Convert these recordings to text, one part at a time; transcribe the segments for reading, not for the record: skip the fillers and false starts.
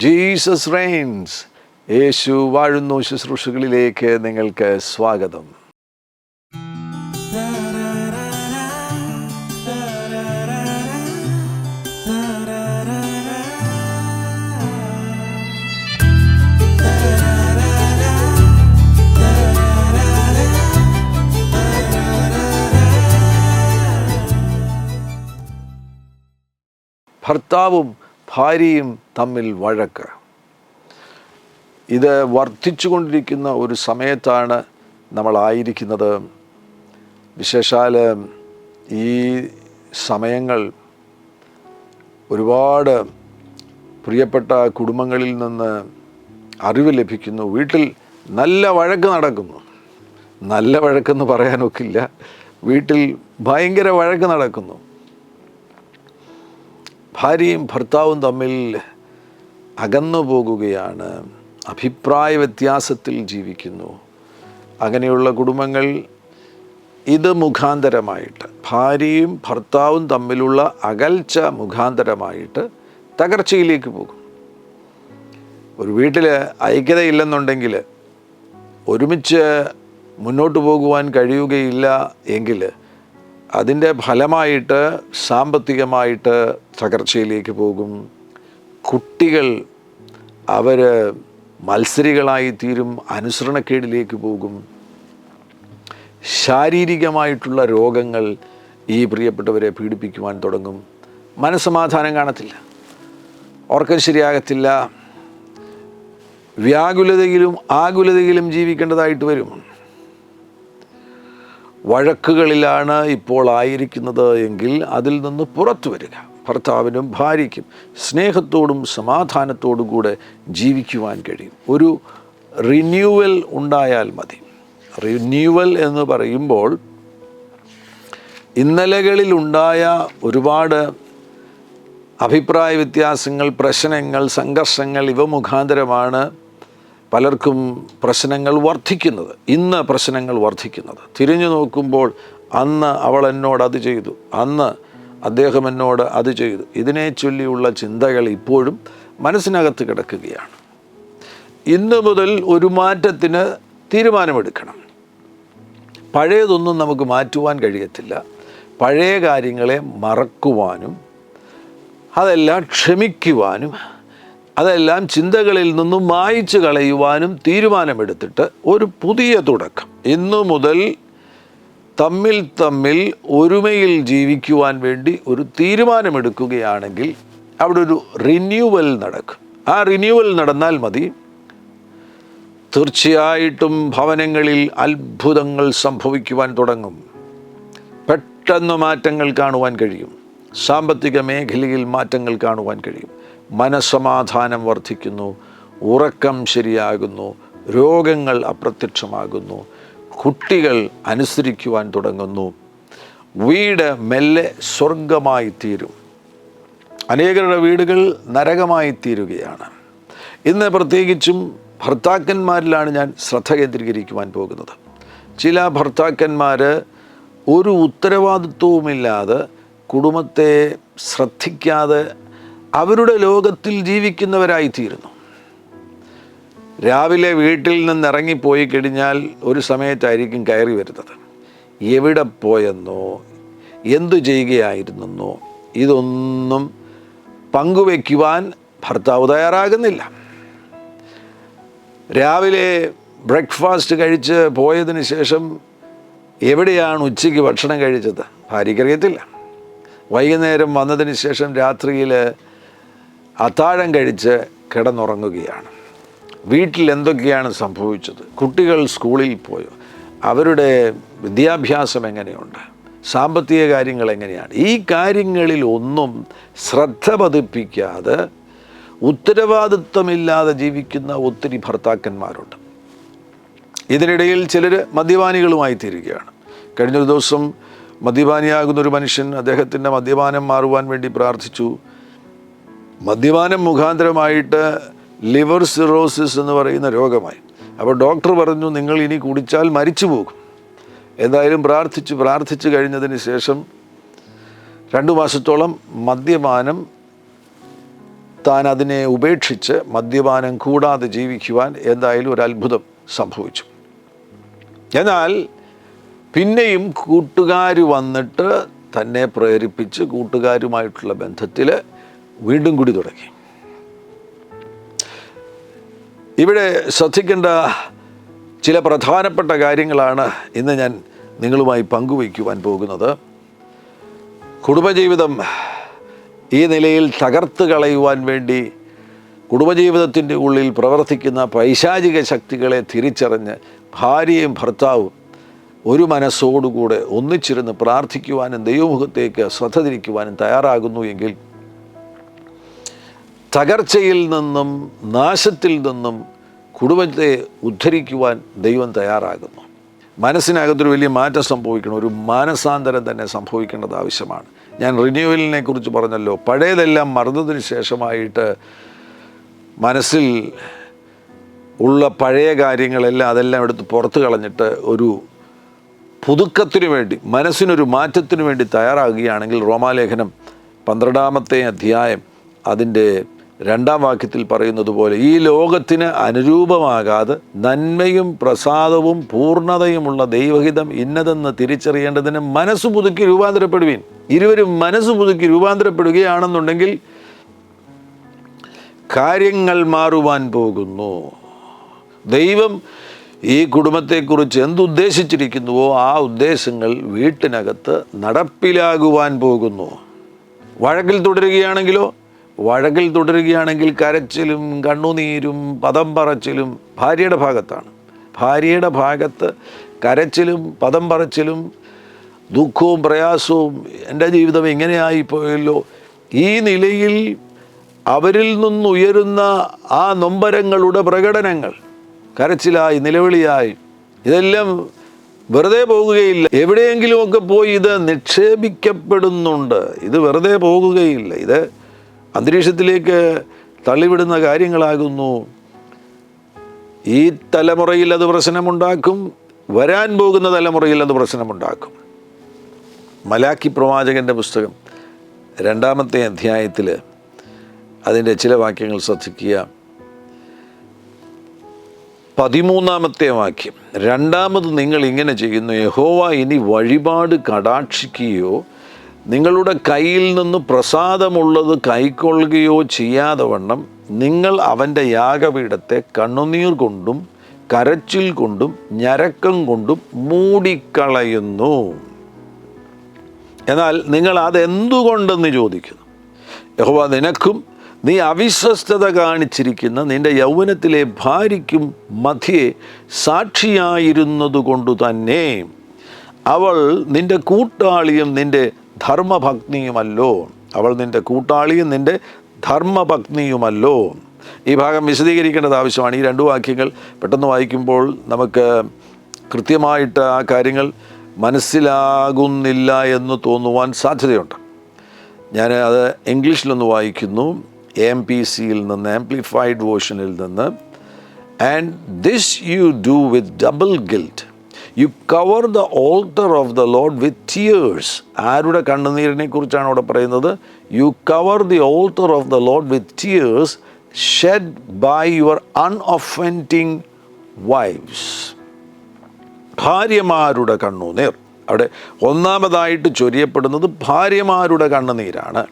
Jesus Reigns, യേശു വാഴുന്നു ശുശ്രൂഷകളിലേക്ക് നിങ്ങൾക്ക് സ്വാഗതം. ഭർത്താവും ഭാര്യയും തമ്മിൽ വഴക്ക്. ഇത് വർദ്ധിച്ചുകൊണ്ടിരിക്കുന്ന ഒരു സമയത്താണ് നമ്മളായിരിക്കുന്നത്. വിശേഷാൽ ഈ സമയങ്ങൾ ഒരുപാട് പ്രിയപ്പെട്ട കുടുംബങ്ങളിൽ നിന്ന് അറിവ് ലഭിക്കുന്നു. വീട്ടിൽ നല്ല വഴക്ക് നടക്കുന്നു. നല്ല വഴക്കെന്ന് പറയാനൊക്കില്ല, വീട്ടിൽ ഭയങ്കര വഴക്ക് നടക്കുന്നു. ഭാര്യയും ഭർത്താവും തമ്മിൽ അകന്നു പോകുകയാണ്, അഭിപ്രായ വ്യത്യാസത്തിൽ ജീവിക്കുന്നു. അങ്ങനെയുള്ള കുടുംബങ്ങൾ ഇത് മുഖാന്തരമായിട്ട്, ഭാര്യയും ഭർത്താവും തമ്മിലുള്ള അകൽച്ച മുഖാന്തരമായിട്ട് തകർച്ചയിലേക്ക് പോകും. ഒരു വീട്ടിൽ ഐക്യതയില്ലെന്നുണ്ടെങ്കിൽ, ഒരുമിച്ച് മുന്നോട്ട് പോകുവാൻ കഴിയുകയില്ല എങ്കിൽ അതിൻ്റെ ഫലമായിട്ട് സാമ്പത്തികമായിട്ട് തകർച്ചയിലേക്ക് പോകും. കുട്ടികൾ അവർ മത്സരികളായി തീരും, അനുസരണക്കേടിലേക്ക് പോകും. ശാരീരികമായിട്ടുള്ള രോഗങ്ങൾ ഈ പ്രിയപ്പെട്ടവരെ പീഡിപ്പിക്കുവാൻ തുടങ്ങും. മനസ്സമാധാനം കാണത്തില്ല, ഉറക്കം ശരിയാകത്തില്ല, വ്യാകുലതയിലും ആകുലതയിലും ജീവിക്കേണ്ടതായിട്ട് വരും. വഴക്കുകളിലാണ് ഇപ്പോൾ ആയിരിക്കുന്നത് എങ്കിൽ അതിൽ നിന്ന് പുറത്തു വരിക. ഭർത്താവിനും ഭാര്യയ്ക്കും സ്നേഹത്തോടും സമാധാനത്തോടും കൂടെ ജീവിക്കുവാൻ കഴിയും. ഒരു റിന്യൂവൽ ഉണ്ടായാൽ മതി. റിന്യൂവൽ എന്ന് പറയുമ്പോൾ ഇന്നലകളിലുണ്ടായ ഒരുപാട് അഭിപ്രായ വ്യത്യാസങ്ങൾ, പ്രശ്നങ്ങൾ, സംഘർഷങ്ങൾ, ഇവ മുഖാന്തരമാണ് പലർക്കും പ്രശ്നങ്ങൾ വർദ്ധിക്കുന്നത്. ഇന്ന് പ്രശ്നങ്ങൾ വർദ്ധിക്കുന്നത് തിരിഞ്ഞു നോക്കുമ്പോൾ, അന്ന് അവൾ എന്നോട് അത് ചെയ്തു, അന്ന് അദ്ദേഹം എന്നോട് അത് ചെയ്തു, ഇതിനെ ചൊല്ലിയുള്ള ചിന്തകൾ ഇപ്പോഴും മനസ്സിനകത്ത് കിടക്കുകയാണ്. ഇന്ന് മുതൽ ഒരു മാറ്റത്തിന് തീരുമാനമെടുക്കണം. പഴയതൊന്നും നമുക്ക് മാറ്റുവാൻ കഴിയത്തില്ല. പഴയ കാര്യങ്ങളെ മറക്കുവാനും അതെല്ലാം ക്ഷമിക്കുവാനും അതെല്ലാം ചിന്തകളിൽ നിന്നും മായ്ച്ചു കളയുവാനും തീരുമാനമെടുത്തിട്ട് ഒരു പുതിയ തുടക്കം, ഇന്നു മുതൽ തമ്മിൽ ഒരുമയിൽ ജീവിക്കുവാൻ വേണ്ടി ഒരു തീരുമാനമെടുക്കുകയാണെങ്കിൽ അവിടെ ഒരു റിന്യൂവൽ നടക്കും. ആ റിന്യൂവൽ നടന്നാൽ മതി. തീർച്ചയായിട്ടും ഭവനങ്ങളിൽ അത്ഭുതങ്ങൾ സംഭവിക്കുവാൻ തുടങ്ങും. പെട്ടെന്ന് മാറ്റങ്ങൾ കാണുവാൻ കഴിയും. സാമ്പത്തിക മേഖലയിൽ മാറ്റങ്ങൾ കാണുവാൻ കഴിയും. മനസ്സമാധാനം വർദ്ധിക്കുന്നു, ഉറക്കം ശരിയാകുന്നു, രോഗങ്ങൾ അപ്രത്യക്ഷമാകുന്നു, കുട്ടികൾ അനുസരിക്കുവാൻ തുടങ്ങുന്നു. വീട് മെല്ലെ സ്വർഗമായി തീരും. അനേകരുടെ വീടുകൾ നരകമായി തീരുകയാണ്. ഇന്ന് പ്രത്യേകിച്ചും ഭർത്താക്കന്മാരിലാണ് ഞാൻ ശ്രദ്ധ കേന്ദ്രീകരിക്കുവാൻ പോകുന്നത്. ചില ഭർത്താക്കന്മാർ ഒരു ഉത്തരവാദിത്വവുമില്ലാതെ, കുടുംബത്തെ ശ്രദ്ധിക്കാതെ അവരുടെ ലോകത്തിൽ ജീവിക്കുന്നവരായിത്തീരുന്നു. രാവിലെ വീട്ടിൽ നിന്ന് ഇറങ്ങിപ്പോയി കഴിഞ്ഞാൽ ഒരു സമയത്തായിരിക്കും കയറി വരുന്നത്. എവിടെ പോയെന്നോ എന്തു ചെയ്യുകയായിരുന്നെന്നോ ഇതൊന്നും പങ്കുവയ്ക്കുവാൻ ഭർത്താവ് തയ്യാറാകുന്നില്ല. രാവിലെ ബ്രേക്ക്ഫാസ്റ്റ് കഴിച്ച് പോയതിന് ശേഷം എവിടെയാണ് ഉച്ചയ്ക്ക് ഭക്ഷണം കഴിച്ചത് ഭാര്യയ്ക്കറിയത്തില്ല. വൈകുന്നേരം വന്നതിന് ശേഷം രാത്രിയിൽ അത്താഴം കഴിച്ച് കിടന്നുറങ്ങുകയാണ്. വീട്ടിൽ എന്തൊക്കെയാണ് സംഭവിച്ചത്? കുട്ടികൾ സ്കൂളിൽ പോയോ? അവരുടെ വിദ്യാഭ്യാസം എങ്ങനെയുണ്ട്? സാമ്പത്തിക കാര്യങ്ങൾ എങ്ങനെയാണ്? ഈ കാര്യങ്ങളിൽ ഒന്നും ശ്രദ്ധ പതിപ്പിക്കാതെ ഉത്തരവാദിത്വമില്ലാതെ ജീവിക്കുന്ന ഒത്തിരി ഭർത്താക്കന്മാരുണ്ട്. ഇതിനിടയിൽ ചിലർ മദ്യപാനികളുമായി തീരുകയാണ്. കഴിഞ്ഞൊരു ദിവസം മദ്യപാനിയാകുന്നൊരു മനുഷ്യൻ അദ്ദേഹത്തിൻ്റെ മദ്യപാനം മാറുവാൻ വേണ്ടി പ്രാർത്ഥിച്ചു. മദ്യപാനം മുഖാന്തരമായിട്ട് ലിവർ സിറോസിസ് എന്ന് പറയുന്ന രോഗമായി. അപ്പോൾ ഡോക്ടർ പറഞ്ഞു, നിങ്ങൾ ഇനി കുടിച്ചാൽ മരിച്ചു പോകും. എന്തായാലും പ്രാർത്ഥിച്ചു കഴിഞ്ഞതിന് ശേഷം 2 മാസത്തോളം മദ്യപാനം താൻ അതിനെ ഉപേക്ഷിച്ച് മദ്യപാനം കൂടാതെ ജീവിക്കുവാൻ എന്തായാലും ഒരു അത്ഭുതം സംഭവിച്ചു. എന്നാൽ പിന്നെയും കൂട്ടുകാർ വന്നിട്ട് തന്നെ പ്രേരിപ്പിച്ച് കൂട്ടുകാരുമായിട്ടുള്ള ബന്ധത്തിൽ വീണ്ടും കൂടി തുടങ്ങി. ഇവിടെ ശ്രദ്ധിക്കേണ്ട ചില പ്രധാനപ്പെട്ട കാര്യങ്ങളാണ് ഇന്ന് ഞാൻ നിങ്ങളുമായി പങ്കുവയ്ക്കുവാൻ പോകുന്നത്. കുടുംബജീവിതം ഈ നിലയിൽ തകർത്ത് കളയുവാൻ വേണ്ടി കുടുംബജീവിതത്തിൻ്റെ ഉള്ളിൽ പ്രവർത്തിക്കുന്ന പൈശാചിക ശക്തികളെ തിരിച്ചറിഞ്ഞ് ഭാര്യയും ഭർത്താവും ഒരു മനസ്സോടുകൂടെ ഒന്നിച്ചിരുന്ന് പ്രാർത്ഥിക്കുവാനും ദൈവമുഖത്തേക്ക് ശ്രദ്ധ തിരിക്കുവാനും തയ്യാറാകുന്നു എങ്കിൽ തകർച്ചയിൽ നിന്നും നാശത്തിൽ നിന്നും കുടുംബത്തെ ഉദ്ധരിക്കുവാൻ ദൈവം തയ്യാറാകുന്നു. മനസ്സിനകത്തൊരു വലിയ മാറ്റം സംഭവിക്കണം, ഒരു മാനസാന്തരം തന്നെ സംഭവിക്കേണ്ടത് ആവശ്യമാണ്. ഞാൻ റിന്യൂവലിനെ കുറിച്ച് പറഞ്ഞല്ലോ. പഴയതെല്ലാം മറന്നതിന് ശേഷമായിട്ട് മനസ്സിൽ ഉള്ള പഴയ കാര്യങ്ങളെല്ലാം അതെല്ലാം എടുത്ത് പുറത്ത് കളഞ്ഞിട്ട് ഒരു പുതുക്കത്തിനു വേണ്ടി, മനസ്സിനൊരു മാറ്റത്തിനു വേണ്ടി തയ്യാറാകുകയാണെങ്കിൽ റോമാലേഖനം 12-ാമത്തെ അധ്യായം അതിൻ്റെ 2-ാം വാക്യത്തിൽ പറയുന്നത് പോലെ ഈ ലോകത്തിന് അനുരൂപമാകാതെ നന്മയും പ്രസാദവും പൂർണ്ണതയുമുള്ള ദൈവഹിതം ഇന്നതെന്ന് തിരിച്ചറിയേണ്ടതിന് മനസ്സ് പുതുക്കി രൂപാന്തരപ്പെടുവീൻ. ഇരുവരും മനസ്സ് പുതുക്കി രൂപാന്തരപ്പെടുകയാണെന്നുണ്ടെങ്കിൽ കാര്യങ്ങൾ മാറുവാൻ പോകുന്നു. ദൈവം ഈ കുടുംബത്തെക്കുറിച്ച് എന്തുദ്ദേശിച്ചിരിക്കുന്നുവോ ആ ഉദ്ദേശങ്ങൾ വീട്ടിനകത്ത് നടപ്പിലാകുവാൻ പോകുന്നു. വഴക്കിൽ തുടരുകയാണെങ്കിൽ കരച്ചിലും കണ്ണുനീരും പദം പറച്ചിലും ഭാര്യയുടെ ഭാഗത്താണ്. ഭാര്യയുടെ ഭാഗത്ത് കരച്ചിലും പദം പറച്ചിലും ദുഃഖവും പ്രയാസവും, എൻ്റെ ജീവിതം ഇങ്ങനെയായിപ്പോയല്ലോ, ഈ നിലയിൽ അവരിൽ നിന്നുയരുന്ന ആ നൊമ്പരങ്ങളുടെ പ്രകടനങ്ങൾ, കരച്ചിലായി നിലവിളിയായി, ഇതെല്ലാം വെറുതെ പോകുകയില്ല. എവിടെയെങ്കിലുമൊക്കെ പോയി ഇത് നിക്ഷേപിക്കപ്പെടുന്നുണ്ട്. ഇത് വെറുതെ പോകുകയില്ല. ഇത് അന്തരീക്ഷത്തിലേക്ക് തള്ളിവിടുന്ന കാര്യങ്ങളാകുന്നു. ഈ തലമുറയിൽ അത് പ്രശ്നമുണ്ടാക്കും, വരാൻ പോകുന്ന തലമുറയിൽ അത് പ്രശ്നമുണ്ടാക്കും. മലാക്കി പ്രവാചകൻ്റെ പുസ്തകം 2-ാമത്തെ അധ്യായത്തിൽ അതിൻ്റെ ചില വാക്യങ്ങൾ ശ്രദ്ധിക്കുക. 13-ാമത്തെ വാക്യം, രണ്ടാമത് നിങ്ങൾ ഇങ്ങനെ ചെയ്യുന്നു, യഹോവ ഇനി വഴിപാട് കടാക്ഷിക്കുകയോ നിങ്ങളുടെ കയ്യിൽ നിന്ന് പ്രസാദമുള്ളത് കൈക്കൊള്ളുകയോ ചെയ്യാതെ വണ്ണം നിങ്ങൾ അവൻ്റെ യാഗപീഠത്തെ കണ്ണുനീർ കൊണ്ടും കരച്ചിൽ കൊണ്ടും ഞരക്കം കൊണ്ടും മൂടിക്കളയുന്നു. എന്നാൽ നിങ്ങൾ അതെന്തുകൊണ്ടെന്ന് ചോദിക്കുന്നു. യഹോവ നിനക്കും നീ അവിശ്വസ്തത കാണിച്ചിരിക്കുന്ന നിൻ്റെ യൗവനത്തിലെ ഭാര്യയ്ക്കും മധ്യേ സാക്ഷിയായിരുന്നതുകൊണ്ടു തന്നെ അവൾ നിൻ്റെ കൂട്ടാളിയും നിൻ്റെ ധർമ്മഭഗ്നിയുമല്ലോ. അവൾ നിൻ്റെ കൂട്ടാളിയും നിൻ്റെ ധർമ്മഭഗ്നിയുമല്ലോ. ഈ ഭാഗം വിശദീകരിക്കേണ്ടത് ആവശ്യമാണ്. ഈ 2 വാക്യങ്ങൾ പെട്ടെന്ന് വായിക്കുമ്പോൾ നമുക്ക് കൃത്യമായിട്ട് ആ കാര്യങ്ങൾ മനസ്സിലാകുന്നില്ല എന്ന് തോന്നുവാൻ സാധ്യതയുണ്ട്. ഞാൻ അത് ഇംഗ്ലീഷിലൊന്ന് വായിക്കുന്നു, AMPCയിൽ നിന്ന്, ആംപ്ലിഫൈഡ് വേർഷനിൽ നിന്ന്. And this you do with double guilt. You cover the altar of the lord with tears. ആരുടെ കണ്ണുനീരിനെ കുറിച്ചാണ് അവിടെ പറയുന്നത്? You cover the altar of the lord with tears shed by your unoffending wives. ഭാര്യമാരുടെ കണ്ണുനീർ. അവിടെ ഒന്നാമതായിട്ട് ചൊരിയപ്പെടുന്നത് ഭാര്യമാരുടെ കണ്ണുനീരാണ്.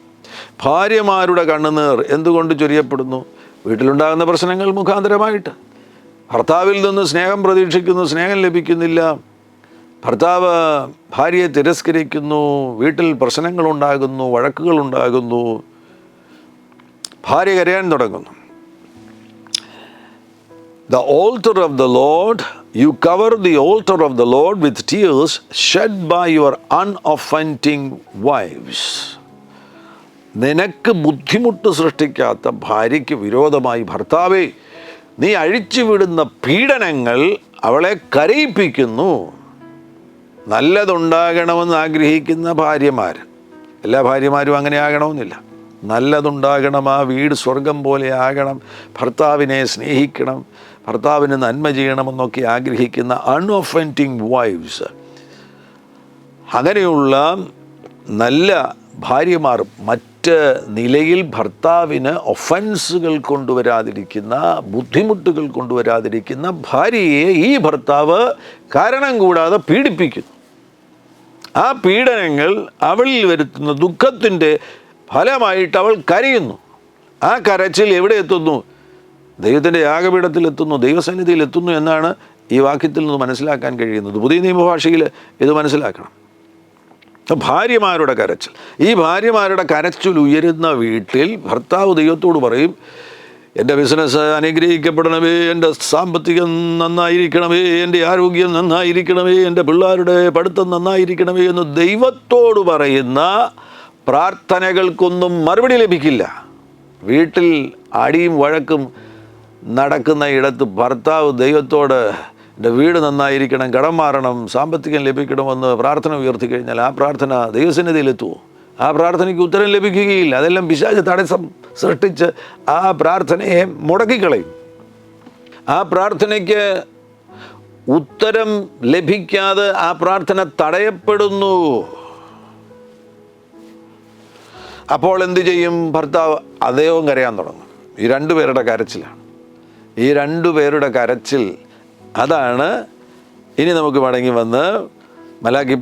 ഭാര്യമാരുടെ കണ്ണുനീർ എന്തുകൊണ്ട് ചൊരിയപ്പെടുന്നു? വീട്ടിലുണ്ടാകുന്ന പ്രശ്നങ്ങൾ മുഖാന്തരമായിട്ട്. ഭർത്താവിൽ നിന്ന് സ്നേഹം പ്രതീക്ഷിക്കുന്നു, സ്നേഹം ലഭിക്കുന്നില്ല. ഭർത്താവ് ഭാര്യയെ തിരസ്കരിക്കുന്നു, വീട്ടിൽ പ്രശ്നങ്ങളുണ്ടാകുന്നു, വഴക്കുകളുണ്ടാകുന്നു, ഭാര്യ കരയാൻ തുടങ്ങുന്നു. The altar of the Lord, you cover the altar of the Lord with tears shed by your unoffending wives. നിനക്ക് ബുദ്ധിമുട്ട് സൃഷ്ടിക്കാത്ത ഭാര്യയ്ക്ക് വിരോധമായി ഭർത്താവേ നീ അഴിച്ചുവിടുന്ന പീഡനങ്ങൾ അവളെ കരയിപ്പിക്കുന്നു. നല്ലതുണ്ടാകണമെന്ന് ആഗ്രഹിക്കുന്ന ഭാര്യമാർ, എല്ലാ ഭാര്യമാരും അങ്ങനെ ആകണമെന്നില്ല. നല്ലതുണ്ടാകണം, ആ വീട് സ്വർഗം പോലെ ആകണം, ഭർത്താവിനെ സ്നേഹിക്കണം, ഭർത്താവിന് നന്മ ചെയ്യണമെന്നൊക്കെ ആഗ്രഹിക്കുന്ന അൺഒഫൻഡിങ് വൈഫ്സ്, അങ്ങനെയുള്ള നല്ല ഭാര്യമാർ മറ്റ് മറ്റ് നിലയിൽ ഭർത്താവിന് ഒഫൻസുകൾ കൊണ്ടുവരാതിരിക്കുന്ന, ബുദ്ധിമുട്ടുകൾ കൊണ്ടുവരാതിരിക്കുന്ന ഭാര്യയെ ഈ ഭർത്താവ് കാരണം കൂടാതെ പീഡിപ്പിക്കുന്നു. ആ പീഡനങ്ങൾ അവളിൽ വരുത്തുന്ന ദുഃഖത്തിൻ്റെ ഫലമായിട്ട് അവൾ കരയുന്നു. ആ കരച്ചിൽ എവിടെ എത്തുന്നു? ദൈവത്തിൻ്റെ യാഗപീഠത്തിലെത്തുന്നു, ദൈവസന്നിധിയിലെത്തുന്നു എന്നാണ് ഈ വാക്യത്തിൽ നിന്ന് മനസ്സിലാക്കാൻ കഴിയുന്നത്. പുതിയ നിയമഭാഷയിൽ ഇത് മനസ്സിലാക്കണം. ഭാര്യമാരുടെ കരച്ചിൽ, ഈ ഭാര്യമാരുടെ കരച്ചിൽ ഉയരുന്ന വീട്ടിൽ ഭർത്താവ് ദൈവത്തോട് പറയും, എൻ്റെ ബിസിനസ് അനുഗ്രഹിക്കപ്പെടണമേ, എൻ്റെ സാമ്പത്തികം നന്നായിരിക്കണമേ, എൻ്റെ ആരോഗ്യം നന്നായിരിക്കണമേ, എൻ്റെ പിള്ളേരുടെ പഠിത്തം നന്നായിരിക്കണമേ എന്ന് ദൈവത്തോട് പറയുന്ന പ്രാർത്ഥനകൾക്കൊന്നും മറുപടി ലഭിക്കില്ല. വീട്ടിൽ അടിയും വഴക്കും നടക്കുന്ന ഇടത്ത് ഭർത്താവ് ദൈവത്തോട് എൻ്റെ വീട് നന്നായിരിക്കണം, കടം മാറണം, സാമ്പത്തികം ലഭിക്കണമെന്ന് പ്രാർത്ഥന ഉയർത്തി കഴിഞ്ഞാൽ ആ പ്രാർത്ഥന ദൈവസന്നിധിയിലെത്തുമോ? ആ പ്രാർത്ഥനയ്ക്ക് ഉത്തരം ലഭിക്കുകയില്ല. അതെല്ലാം പിശാച് തടസ്സം സൃഷ്ടിച്ച് ആ പ്രാർത്ഥനയെ മുടക്കിക്കളയും. ആ പ്രാർത്ഥനയ്ക്ക് ഉത്തരം ലഭിക്കാതെ ആ പ്രാർത്ഥന തടയപ്പെടുന്നു. അപ്പോൾ എന്തു ചെയ്യും? ഭർത്താവ് അദ്ദേഹവും കരയാൻ തുടങ്ങും. ഈ രണ്ടുപേരുടെ കരച്ചിലാണ്. ഈ രണ്ടുപേരുടെ കരച്ചിൽ അതാണ്. ഇനി നമുക്ക് മടങ്ങി വന്ന് മലാക്കി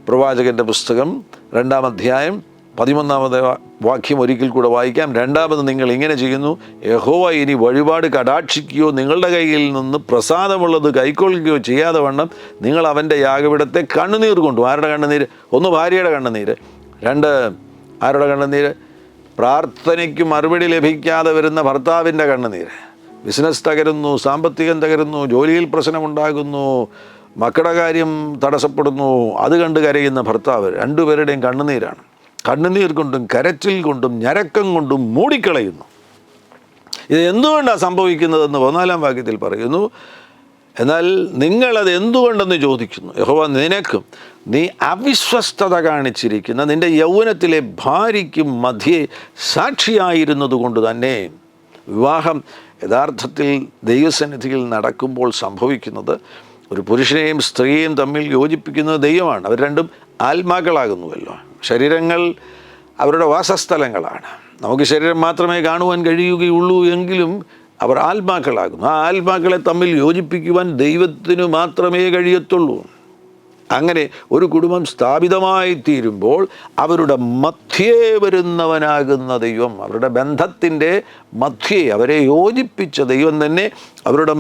പ്രവാചകൻ്റെ പുസ്തകം 2-ാം അധ്യായം 11-ാമത്തെ വാക്യം ഒരിക്കൽ കൂടെ വായിക്കാം. രണ്ടാമത് നിങ്ങൾ ഇങ്ങനെ ചെയ്യുന്നു, യഹോവ ഇനി വഴിപാട് കടാക്ഷിക്കുകയോ നിങ്ങളുടെ കയ്യിൽ നിന്ന് പ്രസാദമുള്ളത് കൈക്കൊള്ളുകയോ ചെയ്യാതെ വണ്ണം നിങ്ങൾ അവൻ്റെ യാഗപീഠത്തെ കണ്ണുനീർ കൊണ്ടു. ആരുടെ കണ്ണുനീര്? ഒന്ന് ഭാര്യയുടെ കണ്ണുനീര്, രണ്ട് ആരുടെ കണ്ണുനീര്? പ്രാർത്ഥനയ്ക്ക് മറുപടി ലഭിക്കാതെ വരുന്ന ഭർത്താവിൻ്റെ കണ്ണുനീര്. ബിസിനസ് തകരുന്നു, സാമ്പത്തികം തകരുന്നു, ജോലിയിൽ പ്രശ്നമുണ്ടാകുന്നു, മക്കളുടെ കാര്യം തടസ്സപ്പെടുന്നു, അത് കണ്ട് കരയുന്ന ഭർത്താവ്. രണ്ടുപേരുടെയും കണ്ണുനീരാണ്. കണ്ണുനീർ കൊണ്ടും കരച്ചിൽ കൊണ്ടും ഞരക്കം കൊണ്ടും മൂടിക്കളയുന്നു. ഇത് എന്തുകൊണ്ടാണ് സംഭവിക്കുന്നതെന്ന് 14-ാം വാക്യത്തിൽ പറയുന്നു. എന്നാൽ നിങ്ങളത് എന്തുകൊണ്ടെന്ന് ചോദിക്കുന്നു. യഹോവ നിനക്കും നീ അവിശ്വസ്തത കാണിച്ചിരിക്കുന്ന നിൻ്റെ യൗവനത്തിലെ ഭാര്യയ്ക്കും മധ്യേ സാക്ഷിയായിരുന്നത് കൊണ്ട് തന്നെ. വിവാഹം യഥാർത്ഥത്തിൽ ദൈവസന്നിധിയിൽ നടക്കുമ്പോൾ സംഭവിക്കുന്നത്, ഒരു പുരുഷനെയും സ്ത്രീയെയും തമ്മിൽ യോജിപ്പിക്കുന്നത് ദൈവമാണ്. അവർ രണ്ടും ആത്മാക്കളാകുന്നുവല്ലോ. ശരീരങ്ങൾ അവരുടെ വാസസ്ഥലങ്ങളാണ്. നമുക്ക് ശരീരം മാത്രമേ കാണുവാൻ കഴിയുകയുള്ളൂ എങ്കിലും അവർ ആത്മാക്കളാകുന്നു. ആ ആത്മാക്കളെ തമ്മിൽ യോജിപ്പിക്കുവാൻ ദൈവത്തിന് മാത്രമേ കഴിയത്തുള്ളൂ. അങ്ങനെ ഒരു കുടുംബം സ്ഥാപിതമായി തീരുമ്പോൾ അവരുടെ മധ്യേ വരുന്നവനാകുന്ന ദൈവം, അവരുടെ ബന്ധത്തിൻ്റെ മധ്യേ അവരെ യോജിപ്പിച്ച ദൈവം തന്നെ അവരുടെ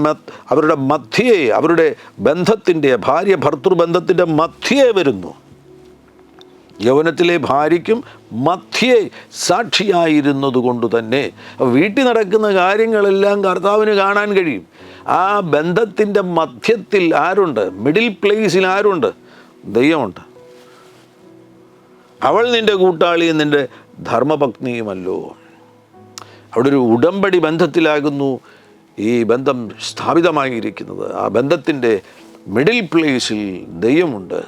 മധ്യേ, അവരുടെ ബന്ധത്തിൻ്റെ, ഭാര്യ ഭർത്തൃബന്ധത്തിൻ്റെ മധ്യേ വരുന്നു. യൗവനത്തിലെ ഭാര്യയ്ക്കും മധ്യേ സാക്ഷിയായിരുന്നത് കൊണ്ട് തന്നെ വീട്ടിൽ നടക്കുന്ന കാര്യങ്ങളെല്ലാം കർത്താവിന് കാണാൻ കഴിയും. ആ ബന്ധത്തിൻ്റെ മധ്യത്തിൽ ആരുണ്ട്? മിഡിൽ പ്ലേസിൽ ആരുണ്ട്? ദൈവമുണ്ട്. അവൾ നിൻ്റെ കൂട്ടാളിയും നിൻ്റെ ധർമ്മപത്നിയുമല്ലോ. അവിടെ ഒരു ഉടമ്പടി ബന്ധത്തിലാകുന്നു ഈ ബന്ധം സ്ഥാപിതമായിരിക്കുന്നത്. ആ ബന്ധത്തിൻ്റെ മിഡിൽ പ്ലേസിൽ ദൈവമുണ്ട്.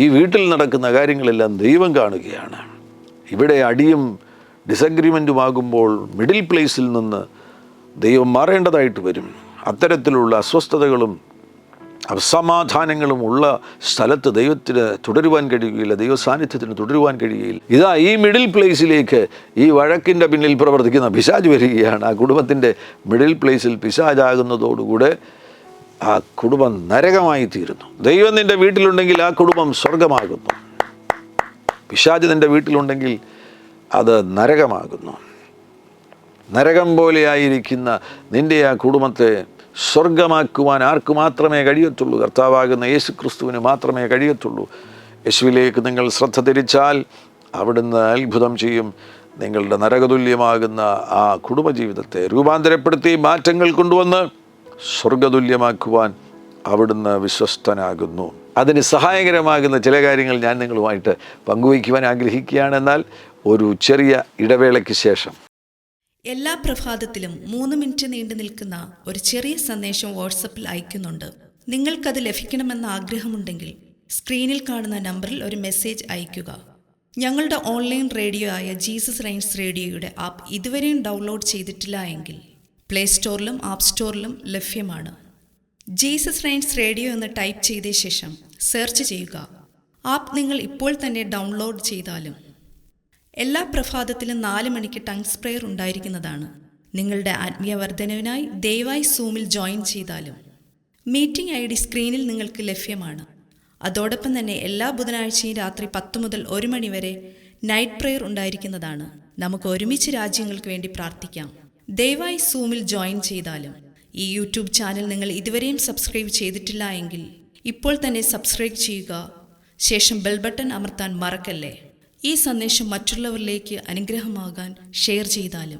ഈ വീട്ടിൽ നടക്കുന്ന കാര്യങ്ങളെല്ലാം ദൈവം കാണുകയാണ്. ഇവിടെ അടിയും ഡിസഗ്രിമെൻറ്റുമാകുമ്പോൾ മിഡിൽ പ്ലേസിൽ നിന്ന് ദൈവം മാറേണ്ടതായിട്ട് വരും. അത്തരത്തിലുള്ള അസ്വസ്ഥതകളും അസമാധാനങ്ങളും ഉള്ള സ്ഥലത്ത് ദൈവത്തിന് തുടരുവാൻ കഴിയുകയില്ല, ദൈവ സാന്നിധ്യത്തിന് തുടരുവാൻ കഴിയുകയില്ല. ഇതാ ഈ മിഡിൽ പ്ലേസിലേക്ക് ഈ വഴക്കിൻ്റെ പിന്നിൽ പ്രവർത്തിക്കുന്ന പിശാച് വരികയാണ്. ആ കുടുംബത്തിൻ്റെ മിഡിൽ പ്ലേസിൽ പിശാചാകുന്നതോടുകൂടെ ആ കുടുംബം നരകമായി തീരുന്നു. ദൈവം നിൻ്റെ വീട്ടിലുണ്ടെങ്കിൽ ആ കുടുംബം സ്വർഗമാകുന്നു. പിശാച് നിൻ്റെ വീട്ടിലുണ്ടെങ്കിൽ അത് നരകമാകുന്നു. നരകം പോലെയായിരിക്കുന്ന നിൻ്റെ ആ കുടുംബത്തെ സ്വർഗമാക്കുവാൻ ആർക്ക് മാത്രമേ കഴിയത്തുള്ളൂ? കർത്താവാകുന്ന യേശു ക്രിസ്തുവിന് മാത്രമേ കഴിയത്തുള്ളൂ. യേശുവിലേക്ക് നിങ്ങൾ ശ്രദ്ധ തിരിച്ചാൽ അവിടുന്ന് അത്ഭുതം ചെയ്യും. നിങ്ങളുടെ നരകതുല്യമാകുന്ന ആ കുടുംബജീവിതത്തെ രൂപാന്തരപ്പെടുത്തി മാറ്റങ്ങൾ കൊണ്ടുവന്ന് സ്വർഗതുല്യമാക്കുവാൻ അവിടുന്ന് വിശ്വസ്തനാകുന്നു. അതിന് സഹായകരമാകുന്ന ചില കാര്യങ്ങൾ ഞാൻ നിങ്ങളുമായിട്ട് പങ്കുവയ്ക്കുവാൻ ആഗ്രഹിക്കുകയാണ്. എന്നാൽ ഒരു ചെറിയ ഇടവേളയ്ക്ക് ശേഷം. എല്ലാ പ്രഭാതത്തിലും 3 മിനിറ്റ് നീണ്ടു നിൽക്കുന്ന ഒരു ചെറിയ സന്ദേശം വാട്സപ്പിൽ അയക്കുന്നുണ്ട്. നിങ്ങൾക്കത് ലഭിക്കണമെന്ന ആഗ്രഹമുണ്ടെങ്കിൽ സ്ക്രീനിൽ കാണുന്ന നമ്പറിൽ ഒരു മെസ്സേജ് അയയ്ക്കുക. ഞങ്ങളുടെ ഓൺലൈൻ റേഡിയോ ആയ ജീസസ് റൈൻസ് റേഡിയോയുടെ ആപ്പ് ഇതുവരെയും ഡൗൺലോഡ് ചെയ്തിട്ടില്ല എങ്കിൽ പ്ലേ സ്റ്റോറിലും ആപ്പ് സ്റ്റോറിലും ലഭ്യമാണ്. ജീസസ് റൈൻസ് റേഡിയോ എന്ന് ടൈപ്പ് ചെയ്ത ശേഷം സെർച്ച് ചെയ്യുക. ആപ്പ് നിങ്ങൾ ഇപ്പോൾ തന്നെ ഡൗൺലോഡ് ചെയ്താലും എല്ലാ പ്രഭാതത്തിലും 4 മണിക്ക് ടങ്സ് പ്രെയർ ഉണ്ടായിരിക്കുന്നതാണ്. നിങ്ങളുടെ ആത്മീയ വർധനവിനായി ദയവായി സൂമിൽ ജോയിൻ ചെയ്താലും. മീറ്റിംഗ് ID സ്ക്രീനിൽ നിങ്ങൾക്ക് ലഭ്യമാണ്. അതോടൊപ്പം തന്നെ എല്ലാ ബുധനാഴ്ചയും രാത്രി 10 മുതൽ 1 മണി വരെ നൈറ്റ് പ്രെയർ ഉണ്ടായിരിക്കുന്നതാണ്. നമുക്ക് ഒരുമിച്ച് രാജ്യങ്ങൾക്ക് വേണ്ടി പ്രാർത്ഥിക്കാം. ദയവായി സൂമിൽ ജോയിൻ ചെയ്താലും. ഈ യൂട്യൂബ് ചാനൽ നിങ്ങൾ ഇതുവരെയും സബ്സ്ക്രൈബ് ചെയ്തിട്ടില്ല എങ്കിൽ ഇപ്പോൾ തന്നെ സബ്സ്ക്രൈബ് ചെയ്യുക. ശേഷം ബെൽ ബട്ടൺ അമർത്താൻ മറക്കല്ലേ. ഈ സന്ദേശം മറ്റുള്ളവരിലേക്ക് അനുഗ്രഹമാകാൻ ഷെയർ ചെയ്താലും.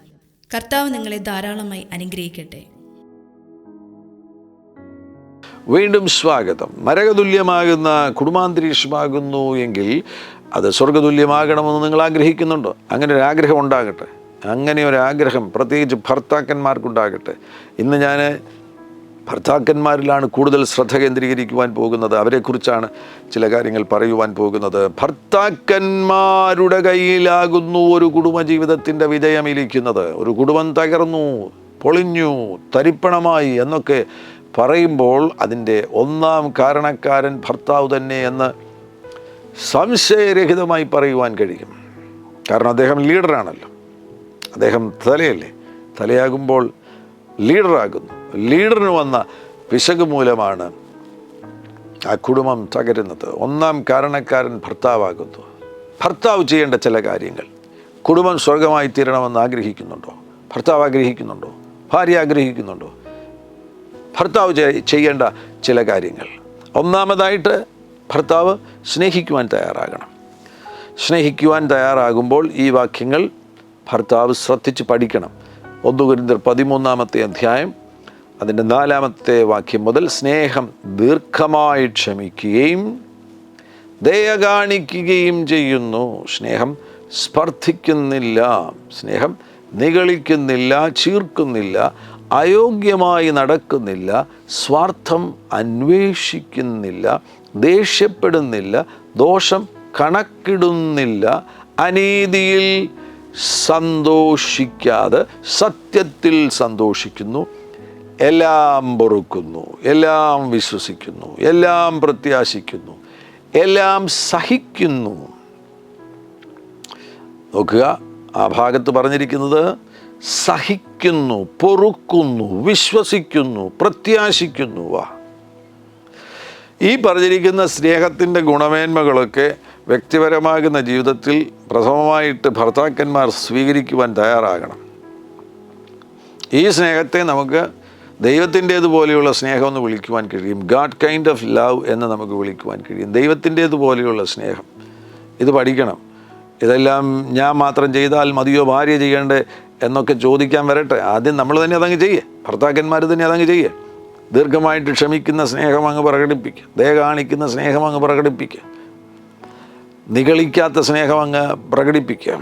കർത്താവ് നിങ്ങളെ ധാരാളമായി അനുഗ്രഹിക്കട്ടെ. വീണ്ടും സ്വാഗതം. നരകതുല്യമാകുന്ന കുടുംബാന്തരീക്ഷമാകുന്നു എങ്കിൽ അത് സ്വർഗതുല്യമാകണമെന്ന് നിങ്ങൾ ആഗ്രഹിക്കുന്നുണ്ടോ? അങ്ങനെ ഒരു ആഗ്രഹം ഉണ്ടാകട്ടെ. അങ്ങനെ ഒരു ആഗ്രഹം പ്രത്യേകിച്ച് ഭർത്താക്കന്മാർക്കുണ്ടാകട്ടെ. ഇന്ന് ഞാൻ ഭർത്താക്കന്മാരിലാണ് കൂടുതൽ ശ്രദ്ധ കേന്ദ്രീകരിക്കുവാൻ പോകുന്നത്. അവരെക്കുറിച്ചാണ് ചില കാര്യങ്ങൾ പറയുവാൻ പോകുന്നത്. ഭർത്താക്കന്മാരുടെ കയ്യിലാകുന്നു ഒരു കുടുംബജീവിതത്തിൻ്റെ വിജയമിരിക്കുന്നത്. ഒരു കുടുംബം തകർന്നു, പൊളിഞ്ഞു, തരിപ്പണമായി എന്നൊക്കെ പറയുമ്പോൾ അതിൻ്റെ ഒന്നാം കാരണക്കാരൻ ഭർത്താവ് തന്നെ എന്ന് സംശയരഹിതമായി പറയുവാൻ കഴിയും. കാരണം അദ്ദേഹം ലീഡറാണല്ലോ. അദ്ദേഹം തലയല്ലേ. തലയാകുമ്പോൾ ലീഡറാകുന്നു. ലീഡറിന് വന്ന പിശക് മൂലമാണ് ആ കുടുംബം തകരുന്നത്. ഒന്നാം കാരണക്കാരൻ ഭർത്താവാകുന്നു. ഭർത്താവ് ചെയ്യേണ്ട ചില കാര്യങ്ങൾ. കുടുംബം സ്വർഗമായി തീരണമെന്ന് ആഗ്രഹിക്കുന്നുണ്ടോ? ഭർത്താവ് ആഗ്രഹിക്കുന്നുണ്ടോ? ഭാര്യ ആഗ്രഹിക്കുന്നുണ്ടോ? ഭർത്താവ് ചെയ്യേണ്ട ചില കാര്യങ്ങൾ. ഒന്നാമതായിട്ട് ഭർത്താവ് സ്നേഹിക്കുവാൻ തയ്യാറാകണം. സ്നേഹിക്കുവാൻ തയ്യാറാകുമ്പോൾ ഈ വാക്യങ്ങൾ ഭർത്താവ് ശ്രദ്ധിച്ച് പഠിക്കണം. 1 കൊരിന്ത്യർ 13 അധ്യായം അതിൻ്റെ 4 വാക്യം മുതൽ, സ്നേഹം ദീർഘമായി ക്ഷമിക്കുകയും ദയ കാണിക്കുകയും ചെയ്യുന്നു. സ്നേഹം സ്പർദ്ധിക്കുന്നില്ല, സ്നേഹം നിഗളിക്കുന്നില്ല, ചീർക്കുന്നില്ല, അയോഗ്യമായി നടക്കുന്നില്ല, സ്വാർത്ഥം അന്വേഷിക്കുന്നില്ല, ദേഷ്യപ്പെടുന്നില്ല, ദോഷം കണക്കിടുന്നില്ല, അനീതിയിൽ സന്തോഷിക്കാതെ സത്യത്തിൽ സന്തോഷിക്കുന്നു, എല്ലാം പൊറുക്കുന്നു, എല്ലാം വിശ്വസിക്കുന്നു, എല്ലാം പ്രത്യാശിക്കുന്നു, എല്ലാം സഹിക്കുന്നു. നോക്കുക, ആ ഭാഗത്ത് പറഞ്ഞിരിക്കുന്നത് സഹിക്കുന്നു, പൊറുക്കുന്നു, വിശ്വസിക്കുന്നു, പ്രത്യാശിക്കുന്നു. ഈ പറഞ്ഞിരിക്കുന്ന സ്നേഹത്തിൻ്റെ ഗുണമേന്മകളൊക്കെ വ്യക്തിപരമാകുന്ന ജീവിതത്തിൽ പ്രഥമമായിട്ട് ഭർത്താക്കന്മാർ സ്വീകരിക്കുവാൻ തയ്യാറാകണം. ഈ സ്നേഹത്തെ നമുക്ക് ദൈവത്തിൻ്റേതുപോലെയുള്ള സ്നേഹം എന്ന് വിളിക്കുവാൻ കഴിയും. ഗാഡ് കൈൻഡ് ഓഫ് ലവ് എന്ന് നമുക്ക് വിളിക്കുവാൻ കഴിയും. ദൈവത്തിൻ്റേതുപോലെയുള്ള സ്നേഹം. ഇത് പഠിക്കണം. ഇതെല്ലാം ഞാൻ മാത്രം ചെയ്താൽ മതിയോ, ഭാര്യ ചെയ്യേണ്ടേ എന്നൊക്കെ ചോദിക്കാൻ വരട്ടെ. ആദ്യം നമ്മൾ തന്നെ അതങ്ങ് ചെയ്യേ. ഭർത്താക്കന്മാർ തന്നെ അതങ്ങ് ചെയ്യേ. ദീർഘമായിട്ട് ക്ഷമിക്കുന്ന സ്നേഹം അങ്ങ് പ്രകടിപ്പിക്കുക. ദയ കാണിക്കുന്ന സ്നേഹം അങ്ങ് പ്രകടിപ്പിക്കുക. നിഗളിക്കാത്ത സ്നേഹം അങ്ങ് പ്രകടിപ്പിക്കുക.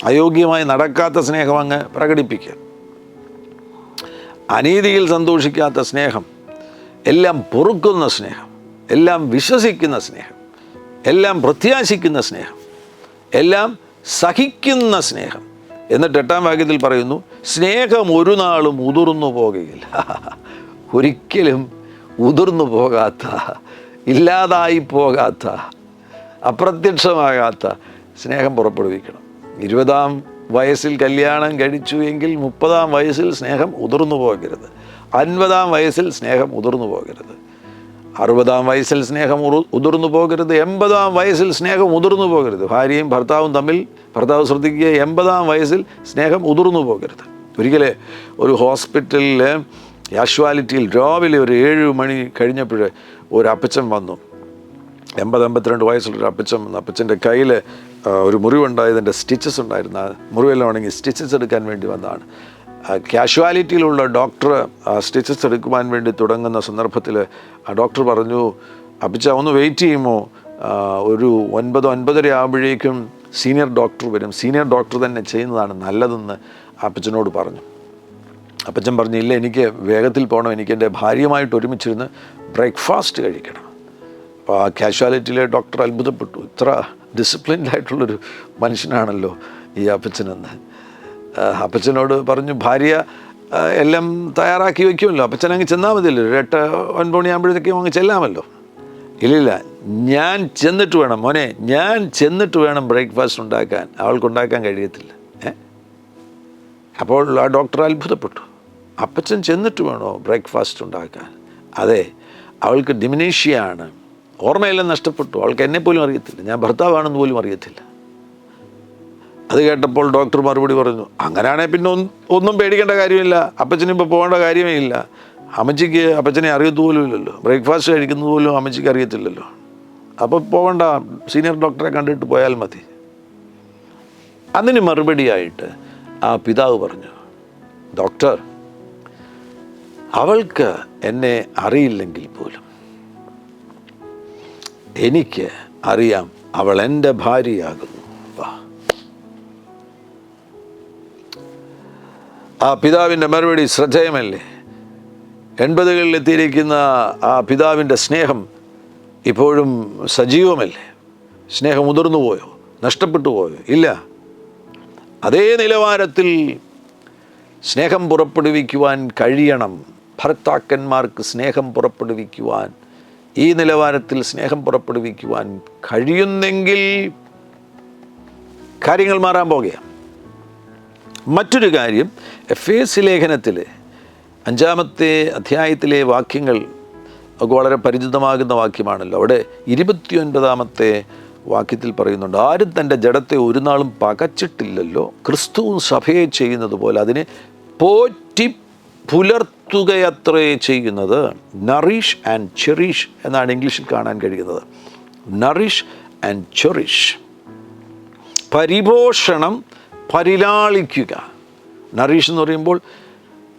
അയോഗ്യമായി നടക്കാത്ത സ്നേഹം അങ്ങ് പ്രകടിപ്പിക്കുക. അനീതിയിൽ സന്തോഷിക്കാത്ത സ്നേഹം, എല്ലാം പൊറുക്കുന്ന സ്നേഹം, എല്ലാം വിശ്വസിക്കുന്ന സ്നേഹം, എല്ലാം പ്രത്യാശിക്കുന്ന സ്നേഹം, എല്ലാം സഹിക്കുന്ന സ്നേഹം. എന്നിട്ട് 8 വാക്യത്തിൽ പറയുന്നു, സ്നേഹം ഒരു നാളും ഉതിർന്നു പോകുകയില്ല. ഒരിക്കലും ഉതിർന്നു പോകാത്ത, ഇല്ലാതായി പോകാത്ത, അപ്രത്യക്ഷമാകാത്ത സ്നേഹം പുറപ്പെടുവിക്കണം. 20-ാം വയസ്സിൽ കല്യാണം കഴിച്ചു എങ്കിൽ 30-ാം വയസ്സിൽ സ്നേഹം ഉതിർന്നു പോകരുത്. 50-ാം വയസ്സിൽ സ്നേഹം ഉതിർന്നു പോകരുത്. 60-ാം വയസ്സിൽ സ്നേഹം ഉതിർന്നു പോകരുത്. 80-ാം വയസ്സിൽ സ്നേഹം ഉതിർന്നു പോകരുത്. ഭാര്യയും ഭർത്താവും തമ്മിൽ ഭർത്താവ് ശ്രദ്ധിക്കുക, 80-ാം വയസ്സിൽ സ്നേഹം ഉതിർന്നു പോകരുത്. ഒരിക്കലേ ഒരു ഹോസ്പിറ്റലിൽ കാഷ്വാലിറ്റിയിൽ രാവിലെ ഒരു 7 മണി കഴിഞ്ഞപ്പോൾ ഒരു അപ്പച്ചൻ വന്നു. 80-82 വയസ്സുള്ളൊരു അപ്പച്ചൻ വന്നു. അപ്പച്ചൻ്റെ കയ്യിൽ ഒരു മുറിവുണ്ടായതിൻ്റെ സ്റ്റിച്ചസ് ഉണ്ടായിരുന്നു. ആ മുറിവെല്ലാം ഉണ്ടെങ്കിൽ സ്റ്റിച്ചസ് എടുക്കാൻ വേണ്ടി വന്നതാണ്. കാഷ്വാലിറ്റിയിലുള്ള ഡോക്ടർ സ്റ്റിച്ചസ് എടുക്കുവാൻ വേണ്ടി തുടങ്ങുന്ന സന്ദർഭത്തിൽ ആ ഡോക്ടർ പറഞ്ഞു, അപ്പച്ച ഒന്ന് വെയിറ്റ് ചെയ്യുമോ, ഒരു 9-9:30 ആകുമ്പോഴേക്കും സീനിയർ ഡോക്ടർ വരും, സീനിയർ ഡോക്ടർ തന്നെ ചെയ്യുന്നതാണ് നല്ലതെന്ന് അപ്പച്ചനോട് പറഞ്ഞു. അപ്പച്ചൻ പറഞ്ഞു, ഇല്ല, എനിക്ക് വേഗത്തിൽ പോകണം, എനിക്ക് എൻ്റെ ഭാര്യയുമായിട്ട് ഒരുമിച്ചിരുന്ന് ബ്രേക്ക്ഫാസ്റ്റ് കഴിക്കണം. അപ്പോൾ ആ കാഷ്വാലിറ്റിയിലെ ഡോക്ടർ അത്ഭുതപ്പെട്ടു. ഇത്ര ഡിസിപ്ലിൻഡ് ആയിട്ടുള്ളൊരു മനുഷ്യനാണല്ലോ ഈ അപ്പച്ചനെന്ന്. അപ്പച്ചനോട് പറഞ്ഞു, ഭാര്യ എല്ലാം തയ്യാറാക്കി വയ്ക്കുമല്ലോ, അപ്പച്ചൻ അങ്ങ് ചെന്നാൽ മതിയല്ലോ, 8-9 മണിയാകുമ്പോഴത്തേക്കും അങ്ങ് ചെല്ലാമല്ലോ. ഇല്ലില്ല, ഞാൻ ചെന്നിട്ട് വേണം മോനെ, ഞാൻ ചെന്നിട്ട് വേണം ബ്രേക്ക്ഫാസ്റ്റ് ഉണ്ടാക്കാൻ. അവൾക്കുണ്ടാക്കാൻ കഴിയത്തില്ല. അപ്പോൾ ആ ഡോക്ടർ അത്ഭുതപ്പെട്ടു. അപ്പച്ചൻ ചെന്നിട്ട് വേണോ ബ്രേക്ക്ഫാസ്റ്റ് ഉണ്ടാക്കാൻ? അതെ, അവൾക്ക് ഡിമിനീഷ്യാണ്, ഓർമ്മയെല്ലാം നഷ്ടപ്പെട്ടു. അവൾക്ക് എന്നെപ്പോലും അറിയത്തില്ല, ഞാൻ ഭർത്താവാണെന്ന് പോലും അറിയത്തില്ല. അത് കേട്ടപ്പോൾ ഡോക്ടർ മറുപടി പറഞ്ഞു, അങ്ങനെയാണെങ്കിൽ പിന്നെ ഒന്നും പേടിക്കേണ്ട കാര്യമില്ല, അപ്പച്ചനിപ്പോൾ പോകേണ്ട കാര്യമേ ഇല്ല. അമ്മച്ചിക്ക് അപ്പച്ചനെ അറിയത്തുപോലും ഇല്ലല്ലോ, ബ്രേക്ക്ഫാസ്റ്റ് കഴിക്കുന്നത് പോലും അമ്മച്ചിക്ക് അറിയത്തില്ലല്ലോ, അപ്പോൾ പോകണ്ട, സീനിയർ ഡോക്ടറെ കണ്ടിട്ട് പോയാൽ മതി. അതിന് മറുപടിയായിട്ട് ആ പിതാവ് പറഞ്ഞു, ഡോക്ടർ, അവൾക്ക് എന്നെ അറിയില്ലെങ്കിൽ പോലും എനിക്ക് അറിയാം അവൾ എൻ്റെ ഭാര്യയാകുന്നു. ആ പിതാവിൻ്റെ മറുപടി ശ്രദ്ധേയമല്ലേ? 80കളിൽ എത്തിയിരിക്കുന്ന ആ പിതാവിൻ്റെ സ്നേഹം ഇപ്പോഴും സജീവമല്ലേ? സ്നേഹം മുതിർന്നു പോയോ? നഷ്ടപ്പെട്ടു പോയോ? ഇല്ല. അതേ നിലവാരത്തിൽ സ്നേഹം പുറപ്പെടുവിക്കുവാൻ കഴിയണം. ഭർത്താക്കന്മാർക്ക് സ്നേഹം പുറപ്പെടുവിക്കുവാൻ, ഈ നിലവാരത്തിൽ സ്നേഹം പുറപ്പെടുവിക്കുവാൻ കഴിയുന്നെങ്കിൽ കാര്യങ്ങൾ മാറാൻ പോകുകയാണ്. മറ്റൊരു കാര്യം, എഫേസ്യ ലേഖനത്തിൽ 5-ാമത്തെ അധ്യായത്തിലെ വാക്യങ്ങൾ ഒക്കെ വളരെ പരിചിതമാകുന്ന വാക്യമാണല്ലോ. അവിടെ 29-ാമത്തെ വാക്യത്തിൽ പറയുന്നുണ്ട്, ആരും തൻ്റെ ജഡത്തെ ഒരു നാളും പകച്ചിട്ടില്ലല്ലോ, ക്രിസ്തുവും സഭയെ ചെയ്യുന്നത് പോലെ അതിനെ പോറ്റി പുലർത്തുകയത്രേ ചെയ്യുന്നത്. നറിഷ് ആൻഡ് ചെറിഷ് എന്നാണ് ഇംഗ്ലീഷിൽ കാണാൻ കഴിയുന്നത്. നറിഷ് ആൻഡ് ചെറിഷ്, പരിപോഷണം, പരിലാളിക്കുക. നറിഷ് എന്ന് പറയുമ്പോൾ